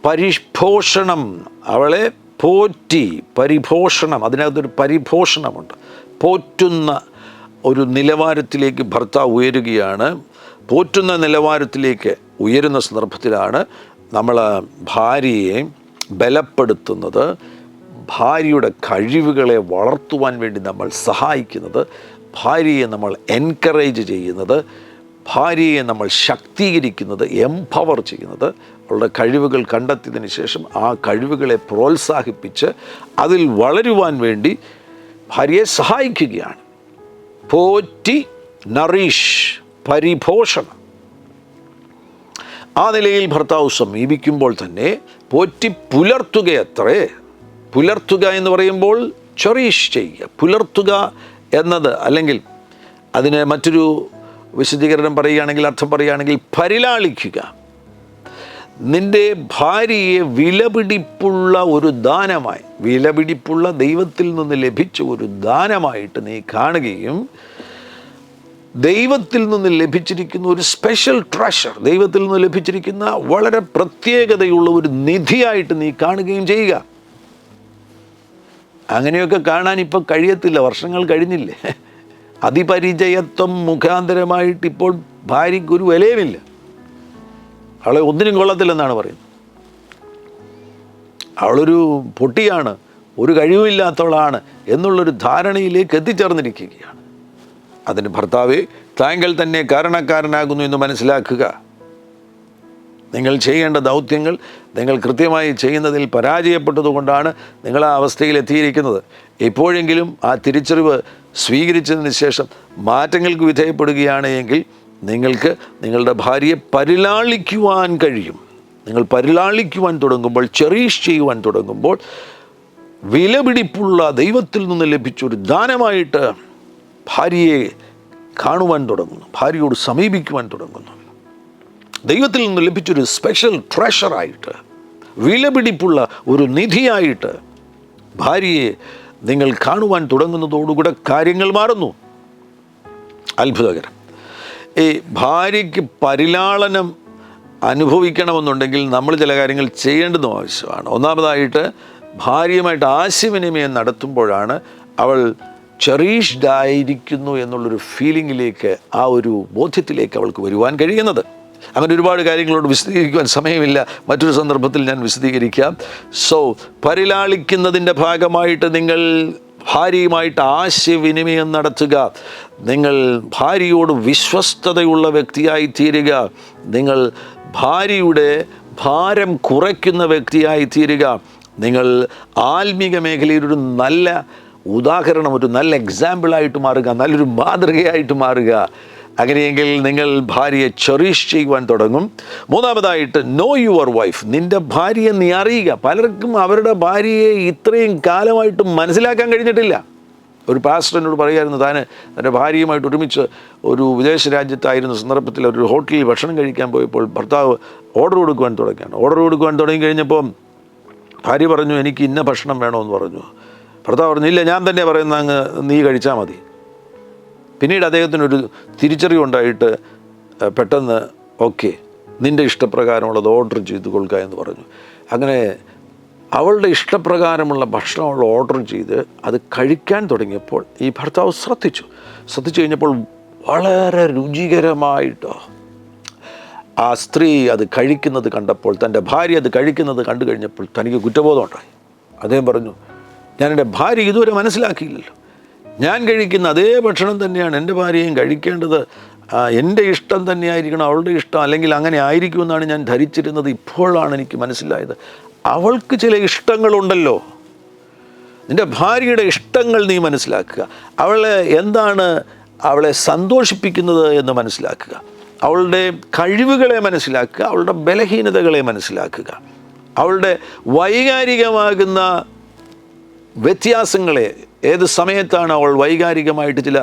പരിപോഷണം, അവളെ പോറ്റി, പരിപോഷണം, അതിനകത്തൊരു പരിപോഷണമുണ്ട്. പോറ്റുന്ന ഒരു നിലവാരത്തിലേക്ക് ഭർത്താവ് ഉയരുകയാണ്. പോറ്റുന്ന നിലവാരത്തിലേക്ക് ഉയരുന്ന സന്ദർഭത്തിലാണ് നമ്മൾ ഭാര്യയെ ബലപ്പെടുത്തുന്നത്, ഭാര്യയുടെ കഴിവുകളെ വളർത്തുവാൻ വേണ്ടി നമ്മൾ സഹായിക്കുന്നത്, ഭാര്യയെ നമ്മൾ എൻകറേജ് ചെയ്യുന്നത്, ഭാര്യയെ നമ്മൾ ശക്തീകരിക്കുന്നത്, എംപവർ ചെയ്യുന്നത്. അവളുടെ കഴിവുകൾ കണ്ടെത്തിയതിന് ശേഷം ആ കഴിവുകളെ പ്രോത്സാഹിപ്പിച്ച് അതിൽ വളരുവാൻ വേണ്ടി ഭാര്യയെ സഹായിക്കുകയാണ്. പോറ്റി, നറീഷ്, പരിപോഷണം. ആ നിലയിൽ ഭർത്താവ് സമീപിക്കുമ്പോൾ തന്നെ പോറ്റി പുലർത്തുകയത്രേ. പുലർത്തുക എന്ന് പറയുമ്പോൾ ചെറീഷ് ചെയ്യുക. പുലർത്തുക എന്നത്, അല്ലെങ്കിൽ അതിന് മറ്റൊരു വിശദീകരണം പറയുകയാണെങ്കിൽ, അർത്ഥം പറയുകയാണെങ്കിൽ പരിലാളിക്കുക. നിൻ്റെ ഭാര്യയെ വിലപിടിപ്പുള്ള ഒരു ദാനമായി, വിലപിടിപ്പുള്ള ദൈവത്തിൽ നിന്ന് ലഭിച്ച ഒരു ദാനമായിട്ട് നീ കാണുകയും ദൈവത്തിൽ നിന്ന് ലഭിച്ചിരിക്കുന്ന ഒരു സ്പെഷ്യൽ ട്രഷർ, ദൈവത്തിൽ നിന്ന് ലഭിച്ചിരിക്കുന്ന വളരെ പ്രത്യേകതയുള്ള ഒരു നിധിയായിട്ട് നീ കാണുകയും ചെയ്യുക. അങ്ങനെയൊക്കെ കാണാൻ ഇപ്പം കഴിയത്തില്ല, വർഷങ്ങൾ കഴിഞ്ഞില്ലേ. അതിപരിചയത്വം മുഖാന്തരമായിട്ട് ഇപ്പോൾ ഭാര്യയ്ക്കൊരു വിലയുമില്ല, അവളെ ഒന്നിനും കൊള്ളത്തില്ലെന്നാണ് പറയുന്നത്. അവളൊരു പൊട്ടിയാണ്, ഒരു കഴിവില്ലാത്തവളാണ് എന്നുള്ളൊരു ധാരണയിലേക്ക് എത്തിച്ചേർന്നിരിക്കുകയാണ്. അതിന് ഭർത്താവെ, താങ്കൾ തന്നെ കാരണക്കാരനാകുന്നു എന്ന് മനസ്സിലാക്കുക. നിങ്ങൾ ചെയ്യേണ്ട ദൗത്യങ്ങൾ നിങ്ങൾ കൃത്യമായി ചെയ്യുന്നതിൽ പരാജയപ്പെട്ടതുകൊണ്ടാണ് നിങ്ങൾ ആ അവസ്ഥയിൽ എത്തിയിരിക്കുന്നത്. എപ്പോഴെങ്കിലും ആ തിരിച്ചറിവ് സ്വീകരിച്ചതിന് ശേഷം മാറ്റങ്ങൾക്ക് വിധേയപ്പെടുകയാണ് എങ്കിൽ നിങ്ങൾക്ക് നിങ്ങളുടെ ഭാര്യയെ പരിലാളിക്കുവാൻ കഴിയും. നിങ്ങൾ പരിലാളിക്കുവാൻ തുടങ്ങുമ്പോൾ, ചെറീഷ് ചെയ്യുവാൻ തുടങ്ങുമ്പോൾ, വിലപിടിപ്പുള്ള ദൈവത്തിൽ നിന്ന് ലഭിച്ചൊരു ദാനമായിട്ട് ഭാര്യയെ കാണുവാൻ തുടങ്ങുന്നു, ഭാര്യയോട് സമീപിക്കുവാൻ തുടങ്ങുന്നു. ദൈവത്തിൽ നിന്ന് ലഭിച്ചൊരു സ്പെഷ്യൽ ട്രഷറായിട്ട്, വിലപിടിപ്പുള്ള ഒരു നിധിയായിട്ട് ഭാര്യയെ നിങ്ങൾ കാണുവാൻ തുടങ്ങുന്നതോടുകൂടെ കാര്യങ്ങൾ മാറുന്നു. അത്ഭുതകരം. ഈ ഭാര്യയ്ക്ക് പരിലാളനം അനുഭവിക്കണമെന്നുണ്ടെങ്കിൽ നമ്മൾ ചില കാര്യങ്ങൾ ചെയ്യേണ്ടതും ആവശ്യമാണ്. ഒന്നാമതായിട്ട്, ഭാര്യയുമായിട്ട് ആശയവിനിമയം നടത്തുമ്പോഴാണ് അവൾ ചെറീഷ്ഡ് ആയിരിക്കുന്നു എന്നുള്ളൊരു ഫീലിങ്ങിലേക്ക്, ആ ഒരു ബോധ്യത്തിലേക്ക് അവൾക്ക് വരുവാൻ കഴിയുന്നത്. അങ്ങനെ ഒരുപാട് കാര്യങ്ങളോട് വിശദീകരിക്കുവാൻ സമയമില്ല, മറ്റൊരു സന്ദർഭത്തിൽ ഞാൻ വിശദീകരിക്കാം. പരിലാളിക്കുന്നതിൻ്റെ ഭാഗമായിട്ട് നിങ്ങൾ ഭാര്യയുമായിട്ട് ആശയവിനിമയം നടത്തുക. നിങ്ങൾ ഭാര്യയോട് വിശ്വസ്തതയുള്ള വ്യക്തിയായി തീരുക. നിങ്ങൾ ഭാര്യയുടെ ഭാരം കുറയ്ക്കുന്ന വ്യക്തിയായി തീരുക. നിങ്ങൾ ആത്മീക മേഖലയിൽ ഒരു നല്ല ഉദാഹരണം, ഒരു നല്ല എക്സാമ്പിളായിട്ട് മാറുക, നല്ലൊരു മാതൃകയായിട്ട് മാറുക. അങ്ങനെയെങ്കിൽ നിങ്ങൾ ഭാര്യയെ ചെറിഷ് ചെയ്യുവാൻ തുടങ്ങും. മൂന്നാമതായിട്ട്, നോ യുവർ വൈഫ്. നിൻ്റെ ഭാര്യയെ നീ അറിയുക. പലർക്കും അവരുടെ ഭാര്യയെ ഇത്രയും കാലമായിട്ട് മനസ്സിലാക്കാൻ കഴിഞ്ഞിട്ടില്ല. ഒരു പാസ്റ്ററിനോട് പറയായിരുന്നു, തൻ്റെ ഭാര്യയുമായിട്ട് ഒരുമിച്ച് ഒരു വിദേശ രാജ്യത്തായിരുന്ന സന്ദർഭത്തിൽ ഒരു ഹോട്ടലിൽ ഭക്ഷണം കഴിക്കാൻ പോയപ്പോൾ ഭർത്താവ് ഓർഡർ കൊടുക്കുവാൻ തുടങ്ങി കഴിഞ്ഞപ്പോൾ ഭാര്യ പറഞ്ഞു, എനിക്ക് ഇന്ന ഭക്ഷണം വേണമെന്ന് പറഞ്ഞു. ഭർത്താവ് പറഞ്ഞു, ഇല്ല, ഞാൻ തന്നെ പറയുന്ന അങ്ങ് നീ കഴിച്ചാൽ മതി. പിന്നീട് അദ്ദേഹത്തിനൊരു തിരിച്ചറിവുണ്ടായിട്ട് പെട്ടെന്ന് ഓക്കെ, നിൻ്റെ ഇഷ്ടപ്രകാരമുള്ളത് ഓർഡർ ചെയ്ത് കൊള്ളുക എന്ന് പറഞ്ഞു. അങ്ങനെ അവളുടെ ഇഷ്ടപ്രകാരമുള്ള ഭക്ഷണം അവൾ ഓർഡർ ചെയ്ത് അത് കഴിക്കാൻ തുടങ്ങിയപ്പോൾ ഈ ഭർത്താവ് ശ്രദ്ധിച്ചു കഴിഞ്ഞപ്പോൾ വളരെ രുചികരമായിട്ട് ആ സ്ത്രീ അത് കഴിക്കുന്നത് കണ്ടപ്പോൾ, തൻ്റെ ഭാര്യ അത് കഴിക്കുന്നത് കണ്ടു കഴിഞ്ഞപ്പോൾ തനിക്ക് കുറ്റബോധം ഉണ്ടായി. അദ്ദേഹം പറഞ്ഞു, ഞാൻ എൻ്റെ ഭാര്യ ഇതുവരെ മനസ്സിലാക്കിയില്ലല്ലോ. ഞാൻ കഴിക്കുന്ന അതേ ഭക്ഷണം തന്നെയാണ് എൻ്റെ ഭാര്യയും കഴിക്കേണ്ടത്. എൻ്റെ ഇഷ്ടം തന്നെയായിരിക്കണം അവളുടെ ഇഷ്ടം, അല്ലെങ്കിൽ അങ്ങനെ ആയിരിക്കുമെന്നാണ് ഞാൻ ധരിച്ചിരുന്നത്. ഇപ്പോഴാണ് എനിക്ക് മനസ്സിലായത്, അവൾക്ക് ചില ഇഷ്ടങ്ങളുണ്ടല്ലോ. നിൻ്റെ ഭാര്യയുടെ ഇഷ്ടങ്ങൾ നീ മനസ്സിലാക്കുക. അവളെ സന്തോഷിപ്പിക്കുന്നത് എന്ന് മനസ്സിലാക്കുക. അവളുടെ കഴിവുകളെ മനസ്സിലാക്കുക, അവളുടെ ബലഹീനതകളെ മനസ്സിലാക്കുക, അവളുടെ വൈകാരികമാകുന്ന വ്യത്യാസങ്ങളെ, ഏത് സമയത്താണ് അവൾ വൈകാരികമായിട്ട് ചില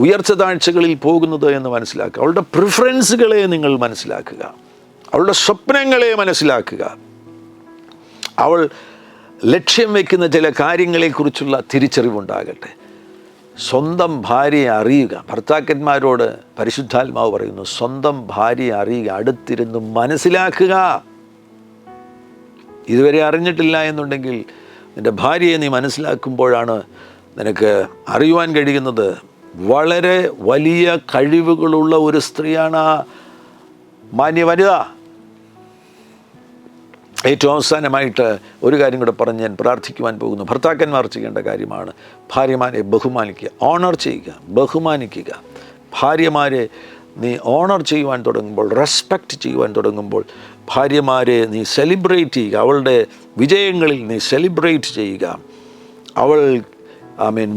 ഉയർച്ച താഴ്ചകളിൽ പോകുന്നത് എന്ന് മനസ്സിലാക്കുക. അവളുടെ പ്രിഫറൻസുകളെ നിങ്ങൾ മനസ്സിലാക്കുക, അവളുടെ സ്വപ്നങ്ങളെ മനസ്സിലാക്കുക, അവൾ ലക്ഷ്യം വയ്ക്കുന്ന ചില കാര്യങ്ങളെക്കുറിച്ചുള്ള തിരിച്ചറിവുണ്ടാകട്ടെ. സ്വന്തം ഭാര്യയെ അറിയുക. ഭർത്താക്കന്മാരോട് പരിശുദ്ധാത്മാവ് പറയുന്നു, സ്വന്തം ഭാര്യയെ അറിയുക, അടുത്തിരുന്ന് മനസ്സിലാക്കുക. ഇതുവരെ അറിഞ്ഞിട്ടില്ല എന്നുണ്ടെങ്കിൽ നിൻ്റെ ഭാര്യയെ നീ മനസ്സിലാക്കുമ്പോഴാണ് നിനക്ക് അറിയുവാൻ കഴിയുന്നത് വളരെ വലിയ കഴിവുകളുള്ള ഒരു സ്ത്രീയാണ് മാന്യ വനിത. ഏറ്റവും അവസാനമായിട്ട് ഒരു കാര്യം കൂടെ പറഞ്ഞ് ഞാൻ പ്രാർത്ഥിക്കുവാൻ പോകുന്നു. ഭർത്താക്കന്മാർ ചെയ്യേണ്ട കാര്യമാണ് ഭാര്യമാരെ ബഹുമാനിക്കുക, ഓണർ ചെയ്യുക, ബഹുമാനിക്കുക. ഭാര്യമാരെ നീ ഓണർ ചെയ്യുവാൻ തുടങ്ങുമ്പോൾ, റെസ്പെക്റ്റ് ചെയ്യുവാൻ തുടങ്ങുമ്പോൾ, ഭാര്യമാരെ നീ സെലിബ്രേറ്റ് ചെയ്യുക, അവളുടെ വിജയങ്ങളിൽ നീ സെലിബ്രേറ്റ് ചെയ്യുക. അവൾ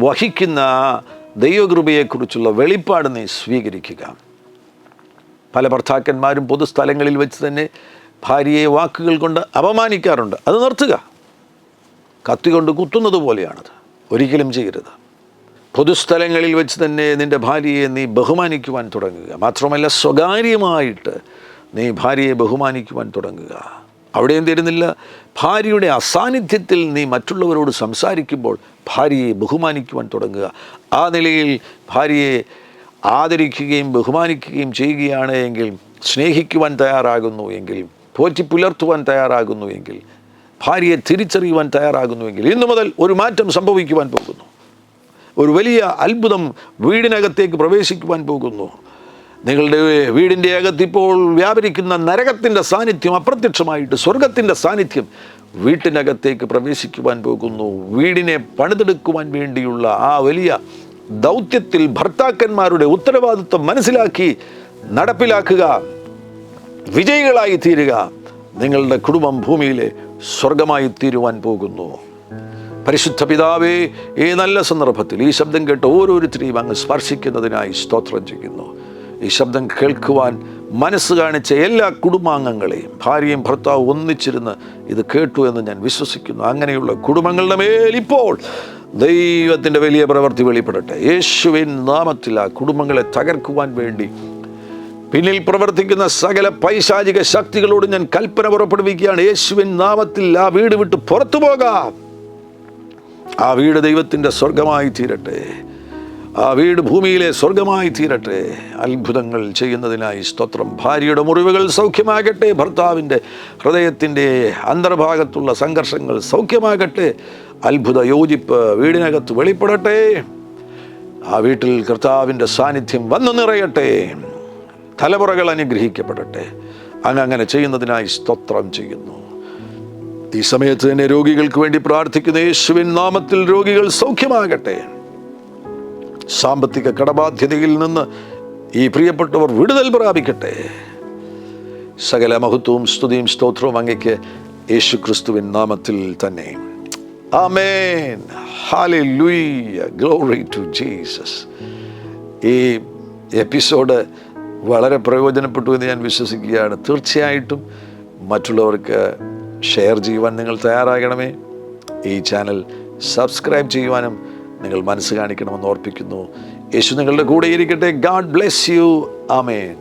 വഹിക്കുന്ന ദൈവകൃപയെക്കുറിച്ചുള്ള വെളിപ്പാട് നീ സ്വീകരിക്കുക. പല ഭർത്താക്കന്മാരും പൊതുസ്ഥലങ്ങളിൽ വെച്ച് തന്നെ ഭാര്യയെ വാക്കുകൾ കൊണ്ട് അപമാനിക്കാറുണ്ട്. അത് നിർത്തുക. കത്തി കൊണ്ട് കുത്തുന്നത് പോലെയാണത്. ഒരിക്കലും ചെയ്യരുത്. പൊതുസ്ഥലങ്ങളിൽ വെച്ച് തന്നെ നിൻ്റെ ഭാര്യയെ നീ ബഹുമാനിക്കുവാൻ തുടങ്ങുക. മാത്രമല്ല, സ്വകാര്യമായിട്ട് നീ ഭാര്യയെ ബഹുമാനിക്കുവാൻ തുടങ്ങുക. അവിടെയും തരുന്നില്ല, ഭാര്യയുടെ അസാന്നിധ്യത്തിൽ നീ മറ്റുള്ളവരോട് സംസാരിക്കുമ്പോൾ ഭാര്യയെ ബഹുമാനിക്കുവാൻ തുടങ്ങുക. ആ നിലയിൽ ഭാര്യയെ ആദരിക്കുകയും ബഹുമാനിക്കുകയും ചെയ്യുകയാണ് എങ്കിൽ, സ്നേഹിക്കുവാൻ തയ്യാറാകുന്നു എങ്കിൽ, പോറ്റി പുലർത്തുവാൻ തയ്യാറാകുന്നു എങ്കിൽ, ഭാര്യയെ തിരിച്ചറിയുവാൻ തയ്യാറാകുന്നു എങ്കിൽ, ഇന്നു മുതൽ ഒരു മാറ്റം സംഭവിക്കുവാൻ പോകുന്നു. ഒരു വലിയ അത്ഭുതം വീടിനകത്തേക്ക് പ്രവേശിക്കുവാൻ പോകുന്നു. നിങ്ങളുടെ വീടിൻ്റെ അകത്തിപ്പോൾ വ്യാപരിക്കുന്ന നരകത്തിൻ്റെ സാന്നിധ്യം അപ്രത്യക്ഷമായിട്ട് സ്വർഗത്തിൻ്റെ സാന്നിധ്യം വീട്ടിനകത്തേക്ക് പ്രവേശിക്കുവാൻ പോകുന്നു. വീടിനെ പണിതെടുക്കുവാൻ വേണ്ടിയുള്ള ആ വലിയ ദൗത്യത്തിൽ ഭർത്താക്കന്മാരുടെ ഉത്തരവാദിത്വം മനസ്സിലാക്കി നടപ്പിലാക്കുക. വിജയികളായി തീരുക. നിങ്ങളുടെ കുടുംബം ഭൂമിയിലെ സ്വർഗമായി തീരുവാൻ പോകുന്നു. പരിശുദ്ധ പിതാവേ, ഈ നല്ല സന്ദർഭത്തിൽ ഈ ശബ്ദം കേട്ട് ഓരോരുത്തരെയും അങ്ങ് സ്പർശിക്കുന്നതിനായി സ്തോത്രം ചെയ്യുന്നു. ഈ ശബ്ദം കേൾക്കുവാൻ മനസ്സ് കാണിച്ച എല്ലാ കുടുംബാംഗങ്ങളെയും, ഭാര്യയും ഭർത്താവും ഒന്നിച്ചിരുന്ന് ഇത് കേട്ടു എന്ന് ഞാൻ വിശ്വസിക്കുന്നു. അങ്ങനെയുള്ള കുടുംബങ്ങളുടെ മേൽ ഇപ്പോൾ ദൈവത്തിൻ്റെ വലിയ പ്രവൃത്തി വെളിപ്പെടട്ടെ. യേശുവിൻ നാമത്തിൽ ആ കുടുംബങ്ങളെ തകർക്കുവാൻ വേണ്ടി പിന്നിൽ പ്രവർത്തിക്കുന്ന സകല പൈശാചിക ശക്തികളോട് ഞാൻ കൽപ്പന പുറപ്പെടുവിക്കുകയാണ്. യേശുവിൻ നാമത്തിൽ ആ വീട് വിട്ട് പുറത്തു പോകാം. ആ വീട് ദൈവത്തിൻ്റെ സ്വർഗമായി തീരട്ടെ. ആ വീട് ഭൂമിയിലെ സ്വർഗമായി തീരട്ടെ. അത്ഭുതങ്ങൾ ചെയ്യുന്നതിനായി സ്തോത്രം. ഭാര്യയുടെ മുറിവുകൾ സൗഖ്യമാകട്ടെ. ഭർത്താവിൻ്റെ ഹൃദയത്തിൻ്റെ അന്തർഭാഗത്തുള്ള സംഘർഷങ്ങൾ സൗഖ്യമാകട്ടെ. അത്ഭുത യോജിപ്പ് വീടിനകത്ത് വെളിപ്പെടട്ടെ. ആ വീട്ടിൽ കർത്താവിൻ്റെ സാന്നിധ്യം വന്നു നിറയട്ടെ. തലമുറകൾ അനുഗ്രഹിക്കപ്പെടട്ടെ. അങ്ങനെ ചെയ്യുന്നതിനായി സ്തോത്രം ചെയ്യുന്നു. ഈ സമയത്ത് തന്നെ രോഗികൾക്ക് വേണ്ടി പ്രാർത്ഥിക്കുന്ന യേശുവിൻ നാമത്തിൽ രോഗികൾ സൗഖ്യമാകട്ടെ. സാമ്പത്തിക കടബാധ്യതയിൽ നിന്ന് ഈ പ്രിയപ്പെട്ടവർ വിടുതൽ പ്രാപിക്കട്ടെ. സകല മഹത്വവും സ്തുതിയും സ്തോത്രവും അങ്ങയ്ക്ക് യേശു ക്രിസ്തുവിൻ നാമത്തിൽ തന്നെ. ആമേൻ. ഹല്ലേലൂയ. Glory to Jesus. ഈ എപ്പിസോഡ് വളരെ പ്രയോജനപ്പെട്ടു എന്ന് ഞാൻ വിശ്വസിക്കുകയാണ്. തീർച്ചയായിട്ടും മറ്റുള്ളവർക്ക് ഷെയർ ചെയ്യുവാൻ നിങ്ങൾ തയ്യാറാകണമേ. ഈ ചാനൽ സബ്സ്ക്രൈബ് ചെയ്യുവാനും നിങ്ങൾ മനസ്സ് കാണിക്കണമെന്ന് ഓർപ്പിക്കുന്നു. യേശു നിങ്ങളുടെ കൂടെ ഇരിക്കട്ടെ. God bless you. ആമേൻ.